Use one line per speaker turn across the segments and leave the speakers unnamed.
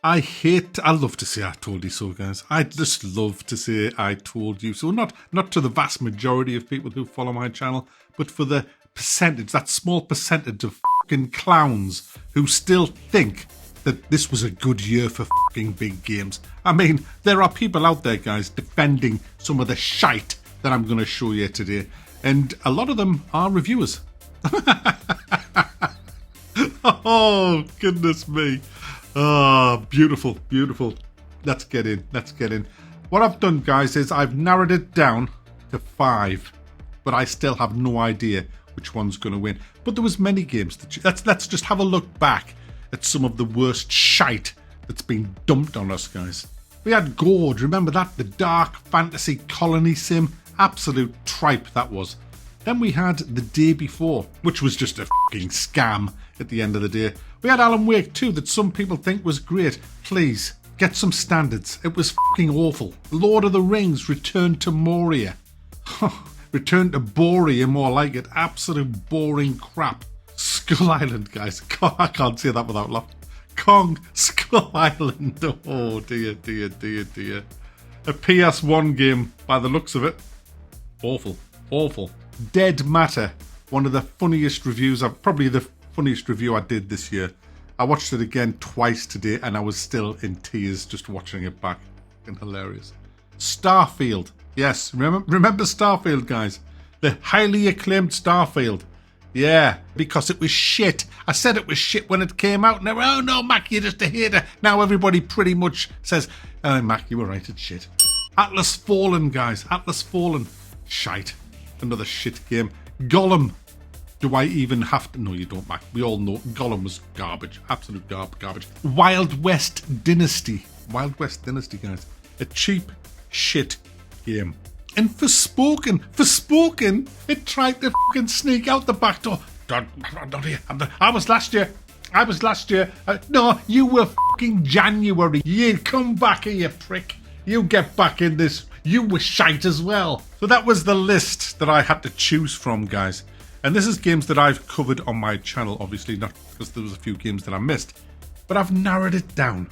I love to say I told you so, guys. I just love to say I told you so. Not to the vast majority of people who follow my channel, but for the percentage, that small percentage of fucking clowns who still think that this was a good year for fucking big games. I mean, there are people out there, guys, defending some of the shite that I'm going to show you today. And a lot of them are reviewers. Oh, goodness me. Oh, beautiful, beautiful. Let's get in. What I've done, guys, is I've narrowed it down to 5. But I still have no idea which one's going to win. But there was many games. Let's just have a look back at some of the worst shite that's been dumped on us, guys. We had Gorge, remember that? The dark fantasy colony sim. Absolute tripe that was. Then we had The Day Before, which was just a fucking scam at the end of the day. We had Alan Wake 2 that some people think was great. Please, get some standards. It was fucking awful. Lord of the Rings, Return to Moria. Return to Boria, more like it. Absolute boring crap. Skull Island, guys. I can't say that without laughing. Kong, Skull Island. Oh, dear. A PS1 game, by the looks of it. Awful. Dead Matter. One of the funniest reviews, probably the funniest review I did this year. I watched it again twice today, and I was still in tears just watching it back. And hilarious. Starfield. Yes, remember Starfield, guys? The highly acclaimed Starfield. Yeah, because it was shit. I said it was shit when it came out. Now, oh no, Mac, you're just a hater. Now everybody pretty much says, oh, Mac, you were right, it's shit. Atlas Fallen, guys. Atlas Fallen. Shite. Another shit game. Gollum. Do I even have to? No, you don't, Mac. We all know Gollum was garbage. Absolute garbage. Wild West Dynasty. Wild West Dynasty, guys. A cheap shit game. And Forspoken, it tried to fucking sneak out the back door. Not here. I was last year. No, you were fucking January. You come back here, you prick. You get back in this. You were shite as well. So that was the list that I had to choose from, guys. And this is games that I've covered on my channel, obviously, not because there was a few games that I missed. But I've narrowed it down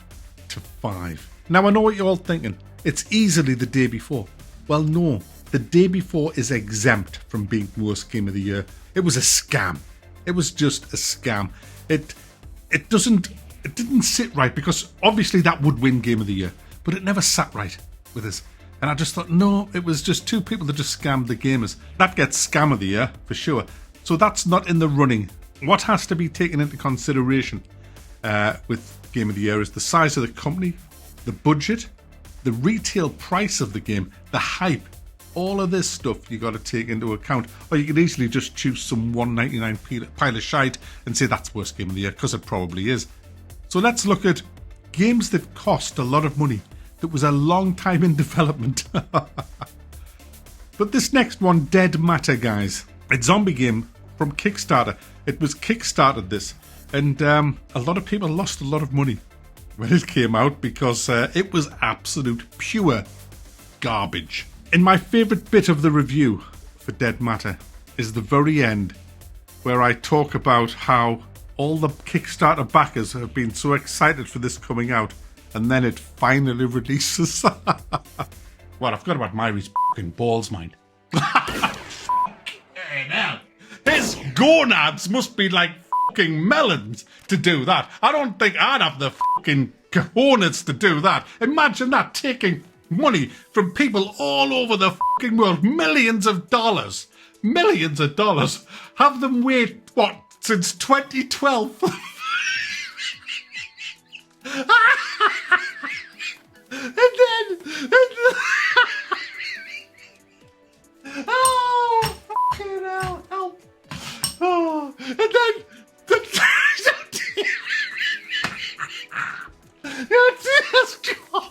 to 5. Now, I know what you're all thinking. It's easily The Day Before. Well, no. The Day Before is exempt from being worst game of the year. It was a scam. It was just a scam. It didn't sit right, because obviously that would win game of the year. But it never sat right with us. And I just thought, no, it was just two people that just scammed the gamers. That gets scam of the year, for sure. So that's not in the running. What has to be taken into consideration with game of the year is the size of the company, the budget, the retail price of the game, the hype. All of this stuff you got to take into account. Or you could easily just choose some $1.99 pile of shite and say that's worst game of the year, because it probably is. So let's look at games that cost a lot of money, that was a long time in development. But this next one, Dead Matter, guys. A zombie game from Kickstarter. It was Kickstarted, this. And a lot of people lost a lot of money when it came out, because it was absolute pure garbage. And my favourite bit of the review for Dead Matter is the very end, where I talk about how all the Kickstarter backers have been so excited for this coming out, and then it finally releases. Well, I've got about Myri's fucking balls, mind. Fucking hell. His gonads must be like fucking melons to do that. I don't think I'd have the fucking cojones to do that. Imagine that, taking money from people all over the fucking world, millions of dollars, have them wait, what, since 2012? and then oh, fucking hell, help. Oh, and then the day has come.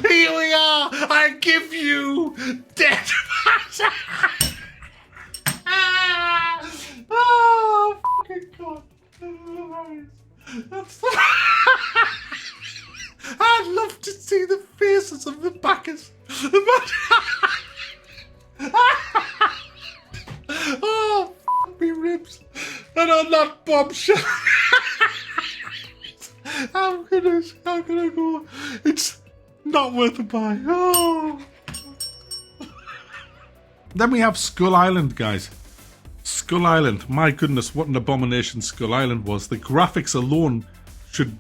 Here we are. I give you Dead Matter. Oh, fucking God. That's I'd love to see the faces of the backers. Oh, fuck me ribs. And on that bombshell, How can I go? It's not worth a buy. Oh. Then we have Skull Island, guys. Skull Island. My goodness, what an abomination Skull Island was. The graphics alone should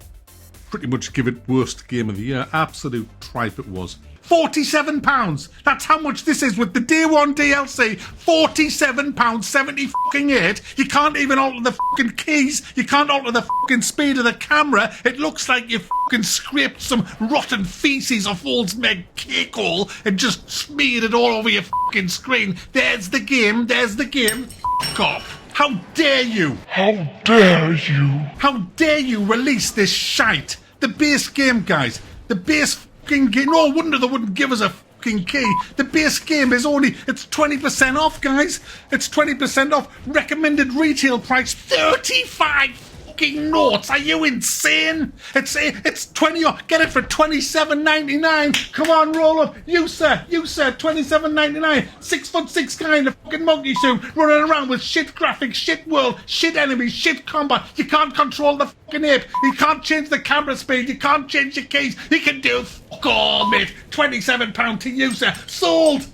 pretty much give it worst game of the year. Absolute tripe it was. £47. That's how much this is with the day one DLC. £47.78. You can't even alter the fucking keys. You can't alter the fucking speed of the camera. It looks like you fucking scraped some rotten feces off Old Meg cake hole and just smeared it all over your fucking screen. There's the game. There's the game. Fuck off. How dare you?
How dare you?
How dare you release this shite? The base game, guys. The base fucking game. No wonder they wouldn't give us a fucking key. The base game is it's 20% off, guys. It's 20% off. Recommended retail price 35 fucking notes. Are you insane? It's 20 off. Get it for $27.99. Come on, roll up. You sir, $27.99. 6'6" guy in a fucking monkey suit running around with shit graphics, shit world, shit enemies, shit combat. You can't control the fucking ape. You can't change the camera speed. You can't change your keys. You can do fuck all, mate. £27 to you, sir. Sold.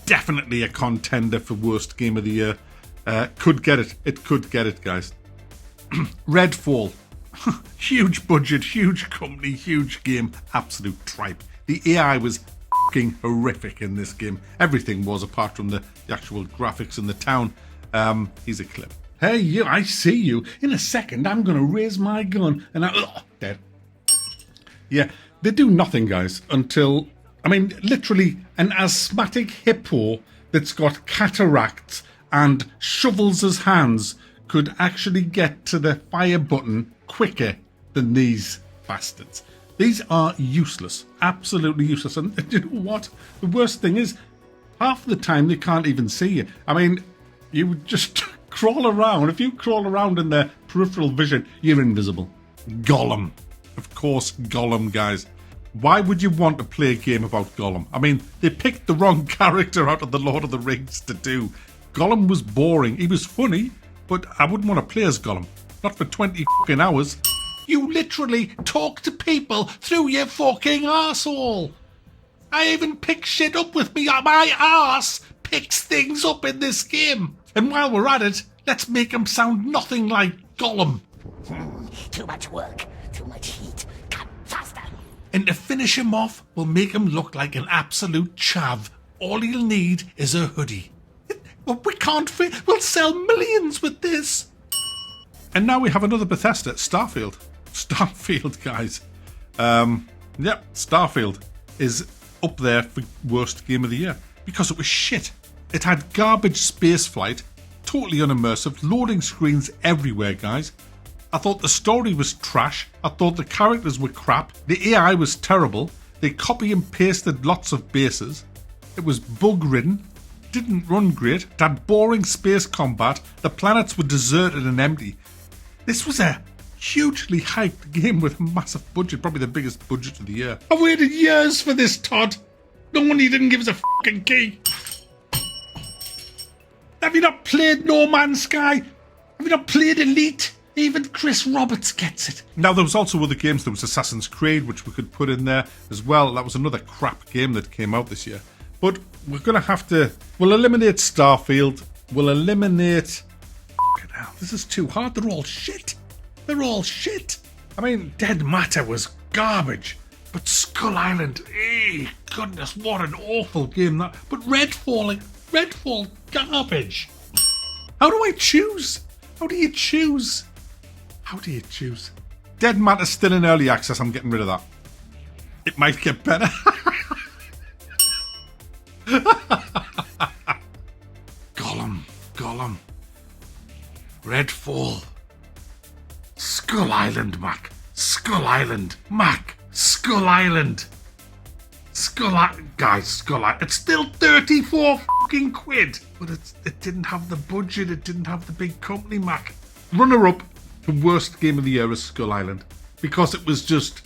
Definitely a contender for worst game of the year. Could get it. It could get it, guys. Redfall. Huge budget, huge company, huge game. Absolute tripe. The AI was fucking horrific in this game. Everything was, apart from the actual graphics in the town. Here's a clip. Hey, you, I see you. In a second, I'm going to raise my gun. And dead. Yeah, they do nothing, guys, until... I mean, literally an asthmatic hippo that's got cataracts and shovels his hands could actually get to the fire button quicker than these bastards. These are useless. Absolutely useless. And you know what? The worst thing is, half the time they can't even see you. I mean, you would just crawl around. If you crawl around in their peripheral vision, you're invisible. Gollum. Of course, Gollum, guys. Why would you want to play a game about Gollum? I mean, they picked the wrong character out of the Lord of the Rings to do. Gollum was boring. He was funny, but I wouldn't want to play as Gollum. Not for 20 fucking hours. You literally talk to people through your fucking arsehole. I even pick shit up with me. My arse picks things up in this game. And while we're at it, let's make him sound nothing like Gollum.
Too much work, too much heat. Come faster.
And to finish him off, we'll make him look like an absolute chav. All he'll need is a hoodie. Well, we can't fit. We'll sell millions with this. And now we have another Bethesda, Starfield. Starfield, guys. Yep, Starfield is up there for worst game of the year because it was shit. It had garbage spaceflight, totally unimmersive, loading screens everywhere, guys. I thought the story was trash. I thought the characters were crap. The AI was terrible. They copy and pasted lots of bases. It was bug-ridden. Didn't run great. It had boring space combat. The planets were deserted and empty. This was a hugely hyped game with a massive budget, probably the biggest budget of the year. I waited years for this, Todd. No wonder you didn't give us a fucking key. Have you not played No Man's Sky? Have you not played Elite? Even Chris Roberts gets it. Now, there was also other games. There was Assassin's Creed, which we could put in there as well. That was another crap game that came out this year. But we're going to have to... We'll eliminate Starfield. We'll eliminate... Fucking hell, this is too hard. They're all shit. They're all shit. I mean, Dead Matter was garbage. But Skull Island, goodness, what an awful game that... But Redfall, garbage. How do I choose? How do you choose? How do you choose? Dead Matter's still in early access. I'm getting rid of that. It might get better. Gollum. Redfall. Skull Island, Mac. Skull Island. Guys, Skull Island. It's still 34 fucking quid. But it didn't have the budget. It didn't have the big company, Mac. Runner-up for worst game of the year is Skull Island. Because it was just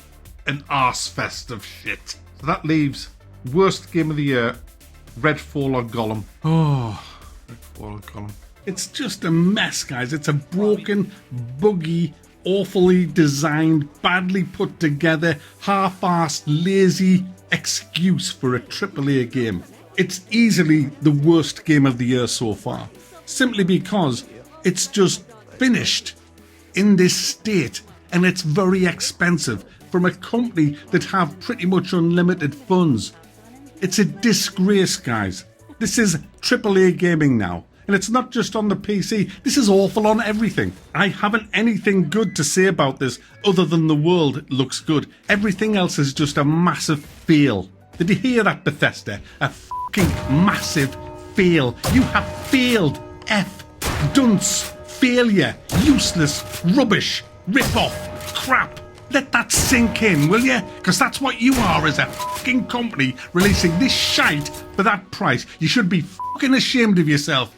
an arse fest of shit. So that leaves worst game of the year, Redfall or Gollum. Oh, Redfall or Gollum. It's just a mess, guys. It's a broken, buggy, awfully designed, badly put together, half-assed, lazy excuse for a AAA game. It's easily the worst game of the year so far, simply because it's just finished in this state, and it's very expensive from a company that have pretty much unlimited funds. It's a disgrace, guys. This is AAA gaming now. And it's not just on the PC. This is awful on everything. I haven't anything good to say about this other than the world looks good. Everything else is just a massive fail. Did you hear that, Bethesda? A fucking massive fail. You have failed. F. Dunce. Failure. Useless. Rubbish. Rip-off. Crap. Let that sink in, will you? Because that's what you are as a fucking company releasing this shite for that price. You should be fucking ashamed of yourself.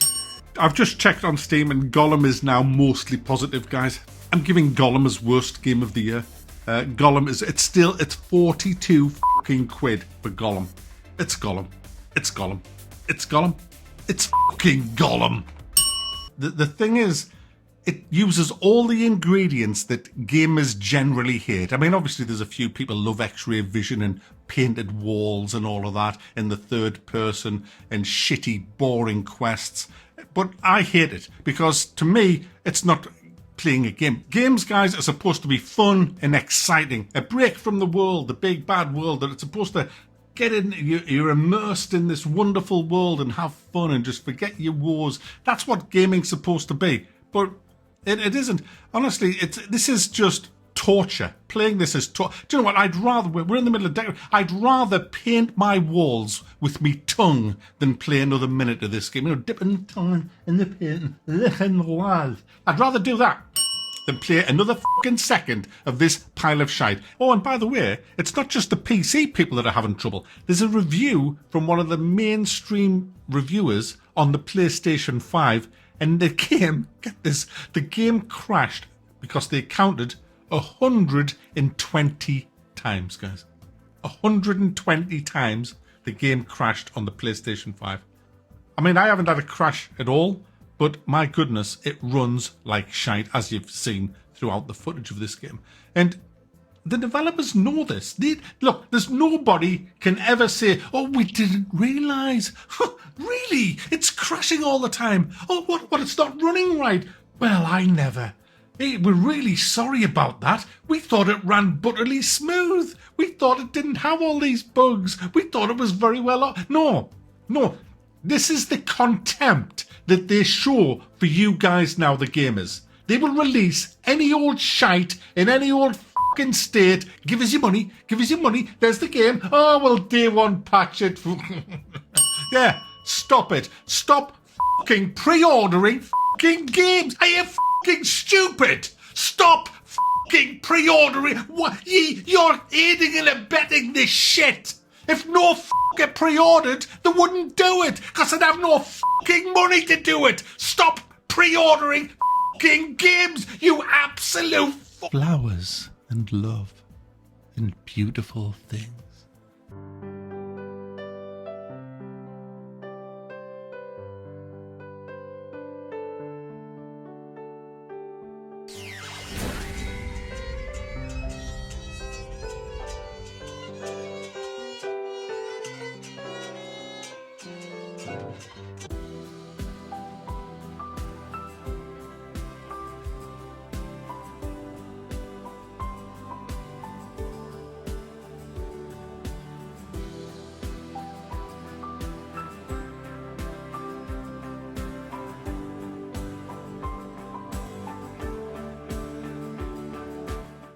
I've just checked on Steam and Gollum is now mostly positive, guys. I'm giving Gollum as worst game of the year. Gollum it's 42 fucking quid for Gollum. It's Gollum. It's Gollum. It's Gollum. It's fucking Gollum. The thing is, it uses all the ingredients that gamers generally hate. I mean, obviously there's a few people love X-ray vision and painted walls and all of that in the third person and shitty, boring quests. But I hate it because to me, it's not playing a game. Games, guys, are supposed to be fun and exciting. A break from the world, the big bad world that it's supposed to get in. You're immersed in this wonderful world and have fun and just forget your woes. That's what gaming's supposed to be. But it isn't. Honestly, this is just torture. Playing this is torture. Do you know what? We're in the middle of day. I'd rather paint my walls with me tongue than play another minute of this game. You know, dipping the tongue in the paint, licking the walls. I'd rather do that than play another fucking second of this pile of shite. Oh, and by the way, it's not just the PC people that are having trouble. There's a review from one of the mainstream reviewers on the PlayStation 5, and the game, get this, the game crashed because they counted 120 times, guys. 120 times the game crashed on the PlayStation 5. I mean, I haven't had a crash at all, but my goodness, it runs like shite, as you've seen throughout the footage of this game. And the developers know this. Look, there's nobody can ever say, oh, we didn't realise. Really? It's crashing all the time. Oh, what? It's not running right. Well, I never. Hey, we're really sorry about that. We thought it ran butterly smooth. We thought it didn't have all these bugs. We thought it was very well. No. This is the contempt that they show for you guys now, the gamers. They will release any old shite in any old fucking state. Give us your money. There's the game. Oh, well, day one patch it. Yeah, stop it. Stop fucking pre-ordering fucking games. Are you fucking stupid? Stop fucking pre-ordering. What? You're aiding and abetting this shit. If no fucking pre-ordered, they wouldn't do it because they'd have no fucking money to do it. Stop pre-ordering fucking games, you absolute flowers and love and beautiful things.